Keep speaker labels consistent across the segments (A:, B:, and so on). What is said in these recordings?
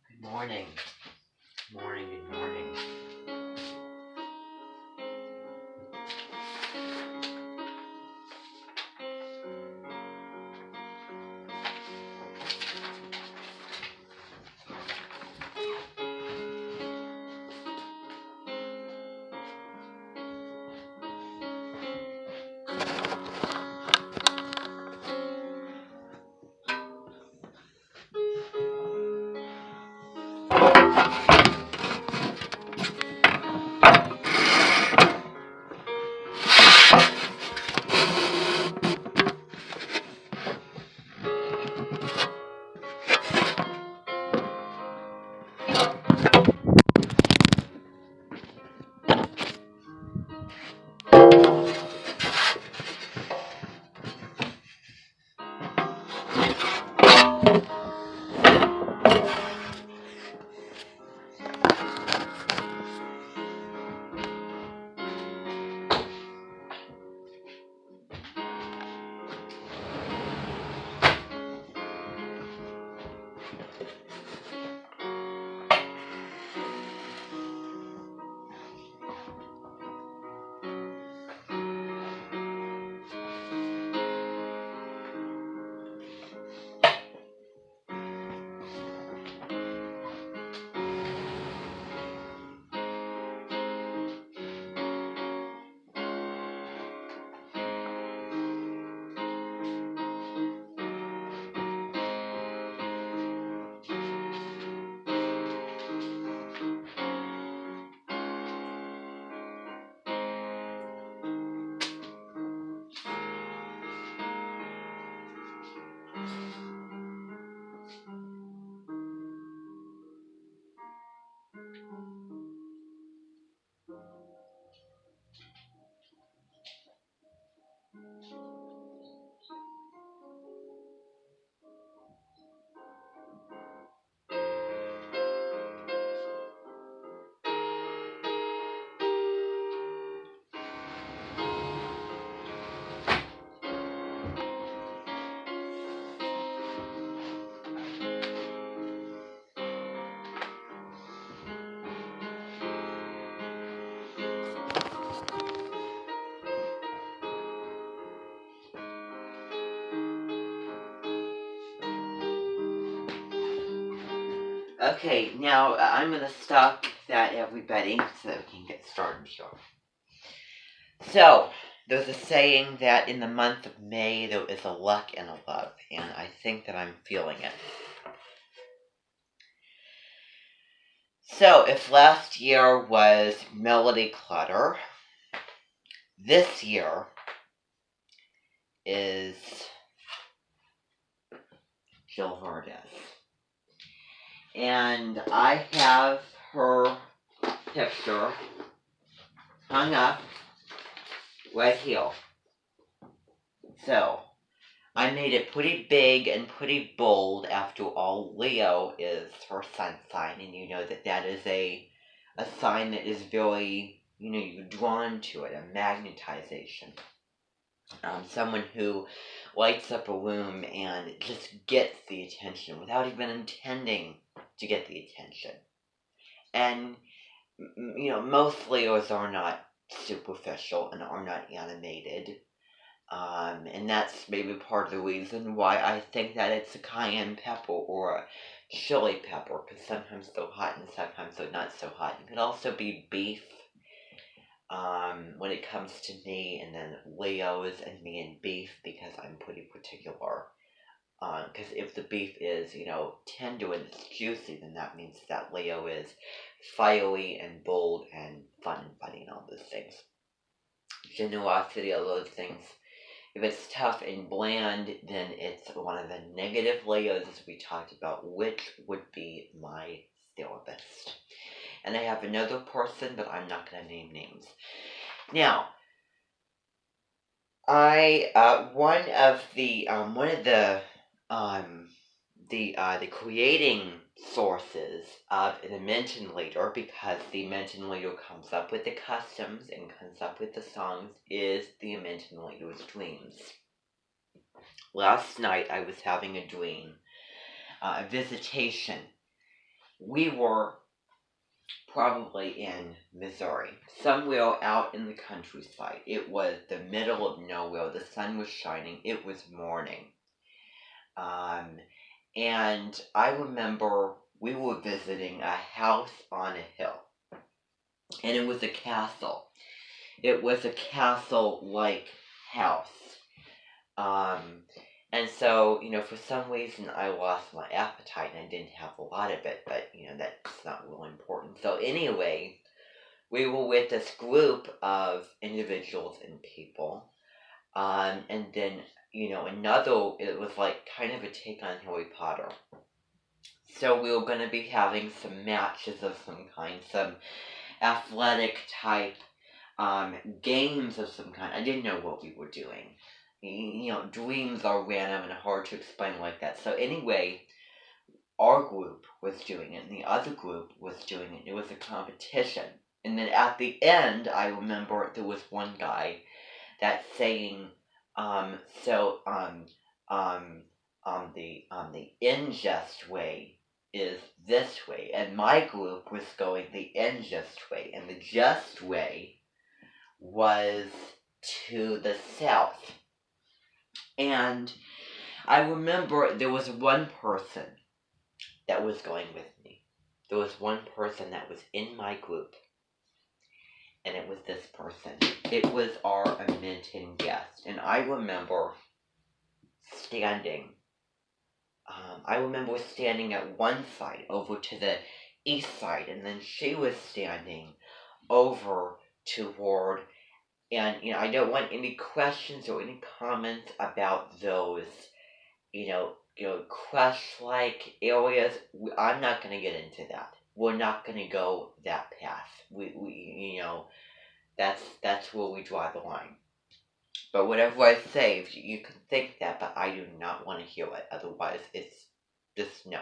A: Good morning. Morning, good morning. Okay, now I'm going to stop that, everybody, so that we can get started here. So, there's a saying that in the month of May there is a luck and a love, and I think that I'm feeling it. So, if last year was melody clutter, this year is Jill Vardez. And I have her picture hung up right here. So, I made it pretty big and pretty bold. After all, Leo is her sun sign, and you know that that is a sign that is very, you're drawn to it, a magnetization. Someone who lights up a room and just gets the attention without even intending to get the attention. And, most Leos are not superficial and are not animated. And that's maybe part of the reason why I think that it's a cayenne pepper or a chili pepper, because sometimes they're hot and sometimes they're not so hot. It could also be beef, when it comes to me, and then Leos and me and beef, because I'm pretty particular. Because if the beef is, tender and it's juicy, then that means that Leo is fiery and bold and fun and funny and all those things. Generosity, all those things. If it's tough and bland, then it's one of the negative Leos, as we talked about, which would be my therapist. And I have another person, but I'm not going to name names. Now, one of the creating sources of the mention leader, because the mention leader comes up with the customs and comes up with the songs, is the mention leader's dreams. Last night I was having a dream, a visitation. We were probably in Missouri, somewhere out in the countryside. It was the middle of nowhere. The sun was shining. It was morning. Um, and I remember we were visiting a house on a hill, and it was a castle. It was a castle-like house. Um, and so, for some reason I lost my appetite and I didn't have a lot of it, but, that's not really important. So anyway, we were with this group of individuals and people. And then, it was like kind of a take on Harry Potter. So we were going to be having some matches of some kind, some athletic type games of some kind. I didn't know what we were doing. Dreams are random and hard to explain like that. So anyway, our group was doing it, and the other group was doing it. It was a competition. And then at the end, I remember there was one guy that's saying, the ingest way is this way, and my group was going the ingest way, and the just way was to the south. And I remember there was one person that was going with me. There was one person that was in my group, and it was this person. It was our Edmonton guest, and I remember standing. At one side, over to the east side, and then she was standing over toward. And I don't want any questions or any comments about those, crush-like areas. I'm not going to get into that. We're not going to go that path. That's where we draw the line. But whatever I say, you can think that, but I do not want to hear it. Otherwise, it's just no.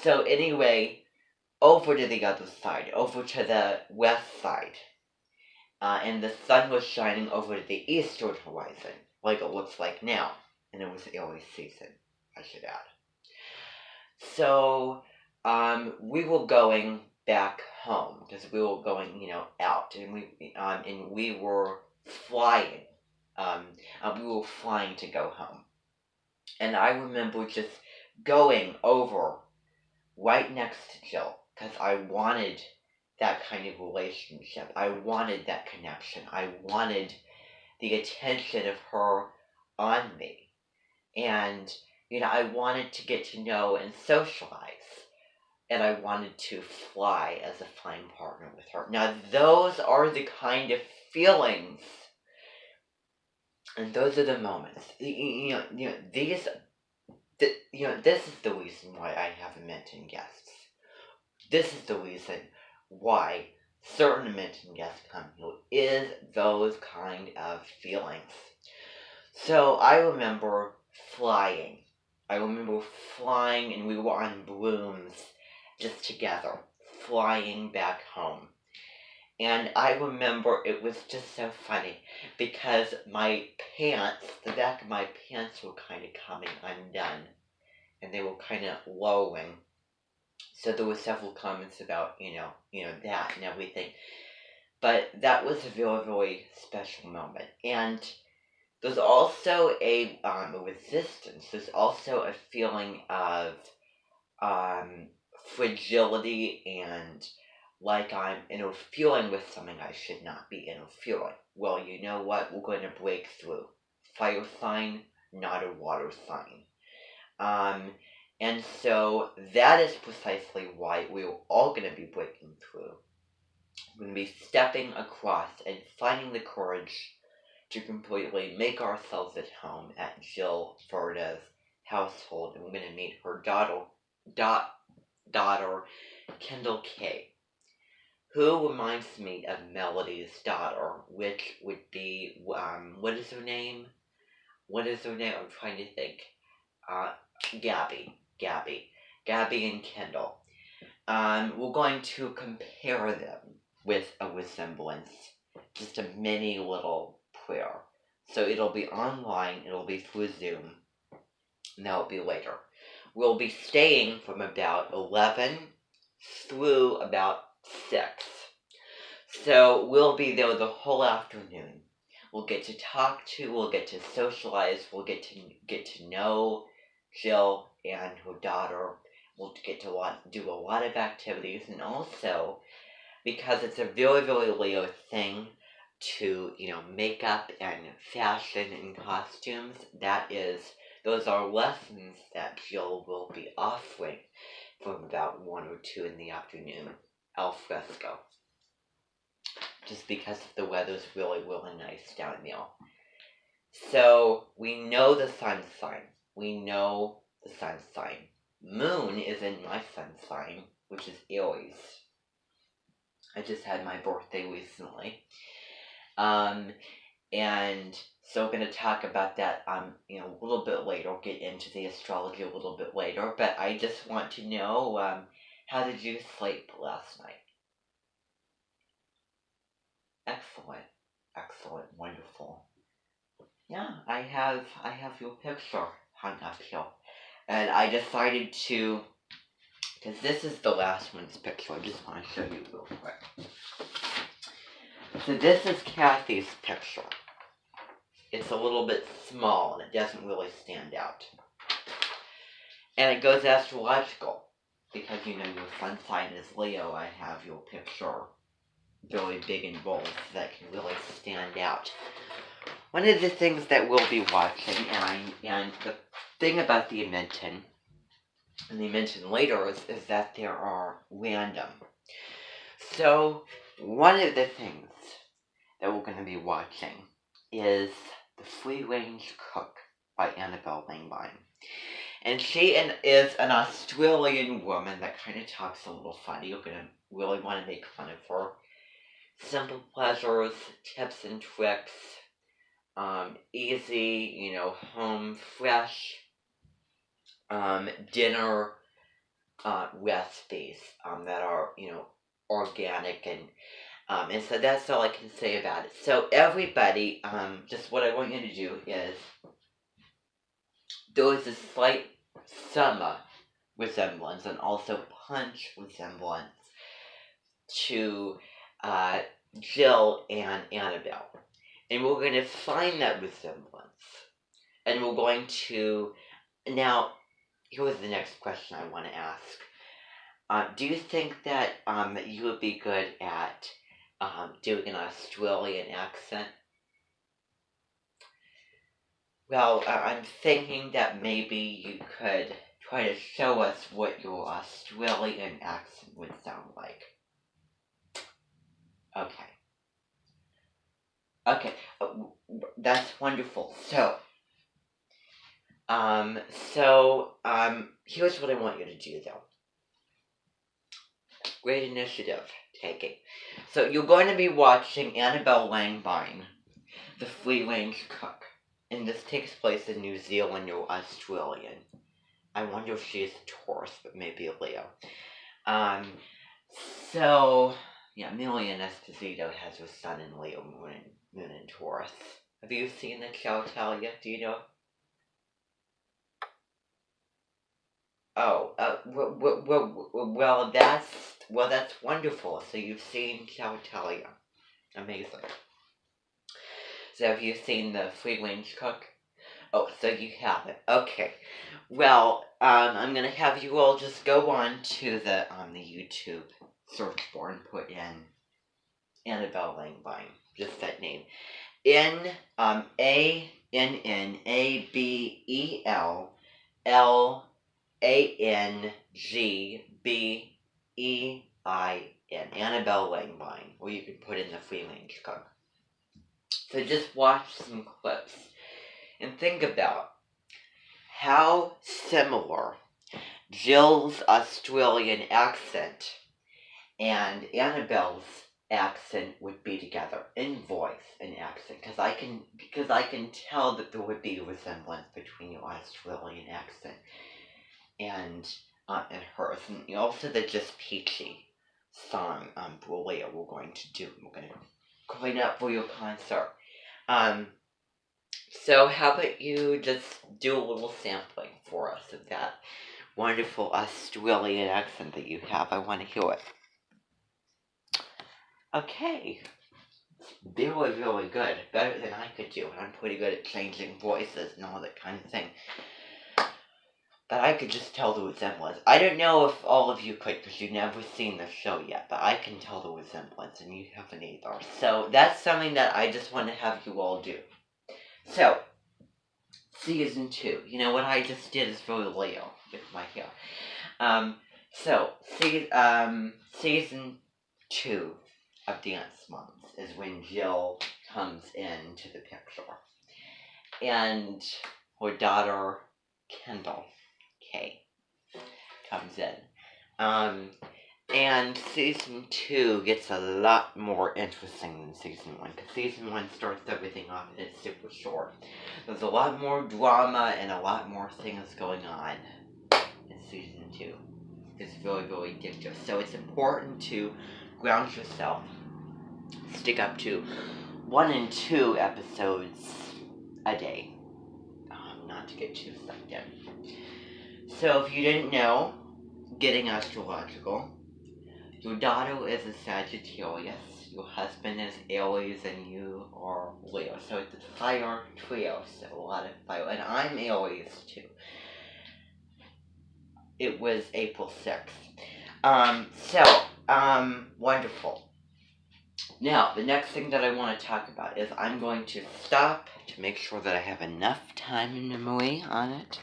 A: So anyway, over to the other side, over to the west side. And the sun was shining over the eastern horizon, like it looks like now. And it was early season, I should add. So, we were going back home, because we were going, out, and we were flying. We were flying to go home. And I remember just going over right next to Jill, because I wanted that kind of relationship. I wanted that connection. I wanted the attention of her on me. And, I wanted to get to know and socialize. And I wanted to fly as a flying partner with her. Now, those are the kind of feelings, and those are the moments. This is the reason why I have Edmonton guests. This is the reason why certain Edmonton guests come here, is those kind of feelings. So I remember flying. And we were on brooms just together, flying back home. And I remember it was just so funny, because my pants, the back of my pants were kind of coming undone, and they were kind of lowering. So there were several comments about, that and everything. But that was a very, very special moment. And there's also a resistance. There's also a feeling of fragility, and like I'm interfering with something I should not be interfering. Well, you know what? We're going to break through. Fire sign, not a water sign. And so that is precisely why we're all going to be breaking through. We're going to be stepping across and finding the courage to completely make ourselves at home at Jill Ferda's household. And we're going to meet her daughter, Kendall Kay, who reminds me of Melody's daughter, which would be, what is her name? I'm trying to think. Gabby and Kendall. We're going to compare them with a resemblance, just a mini little prayer. So it'll be online, it'll be through Zoom, and that'll be later. We'll be staying from about 11 through about 6. So we'll be there the whole afternoon. We'll get to socialize, we'll get to know Jill and her daughter. We'll get to do a lot of activities, and also, because it's a very, very Leo thing to, makeup and fashion and costumes, those are lessons that Jill will be offering from about 1 or 2 in the afternoon, al fresco. Just because the weather's really, really nice down there. So, we know the sun sign. Moon is in my sun sign, which is Aries. I just had my birthday recently. And so we're going to talk about that, a little bit later, get into the astrology a little bit later, but I just want to know, how did you sleep last night? Excellent, wonderful. Yeah, I have your picture hung up here, and I decided to, because this is the last one's picture, I just want to show you real quick. So this is Kathy's picture. It's a little bit small, and it doesn't really stand out. And it goes astrological, because your sun sign is Leo. I have your picture really big and bold, so that can really stand out. One of the things that we'll be watching, and the thing about the Invention, and the Invention later, is that there are random. So, one of the things that we're going to be watching is The Free Range Cook by Annabelle Langbein. And she is an Australian woman that kind of talks a little funny. You're going to really want to make fun of her. Simple pleasures, tips and tricks, easy, home fresh, dinner recipes that are, organic, and so that's all I can say about it. So everybody, just what I want you to do is, there is a slight summer resemblance and also punch resemblance to Jill and Annabelle. And we're going to find that resemblance. And we're going to... Now, here's the next question I want to ask. Do you think that you would be good at doing an Australian accent? Well, I'm thinking that maybe you could try to show us what your Australian accent would sound like. Okay, that's wonderful. So, here's what I want you to do, though. Great initiative taking. So, you're going to be watching Annabelle Langbein, The Free Range Cook. And this takes place in New Zealand or Australian. I wonder if she's a Taurus, but maybe a Leo. Emilian Esposito has her sun in Leo, moon in Taurus. Have you seen the show, Talia? Do you know? Oh, that's wonderful. So you've seen Talia. Amazing. So have you seen The Free Range Cook? Oh, so you haven't. Okay. Well, I'm gonna have you all just go on to the YouTube search bar and put in Annabelle Langbein, just that name. ANNABELLANGBEIN. Annabelle Langbein, or you can put in The Free Range Cook. So just watch some clips and think about how similar Jill's Australian accent and Annabelle's accent would be together in voice and accent, because I can tell that there would be a resemblance between your Australian accent and hers, and also the Just Peachy song Brawlea we're going to do. We're going to clean up for your concert. So how about you just do a little sampling for us of that wonderful Australian accent that you have? I want to hear it. Okay. Really, really good. Better than I could do. I'm pretty good at changing voices and all that kind of thing. But I could just tell the resemblance. I don't know if all of you could, because you've never seen the show yet, but I can tell the resemblance, and you haven't either. So that's something that I just want to have you all do. So, season 2. You know what I just did is very Leo with my hair. Season 2 of Dance Moms is when Jill comes into the picture. And her daughter, Kendall K, comes in. And season 2 gets a lot more interesting than season 1, because season 1 starts everything off and it's super short. There's a lot more drama and a lot more things going on in season 2. It's very, very addictive. So it's important to ground yourself, stick up to 1 and 2 episodes a day, not to get too sucked in. So if you didn't know, getting astrological, your daughter is a Sagittarius, your husband is Aries, and you are Leo. So it's a fire trio, so a lot of fire. And I'm Aries too. It was April 6th. Wonderful. Now, the next thing that I want to talk about is I'm going to stop to make sure that I have enough time and memory on it.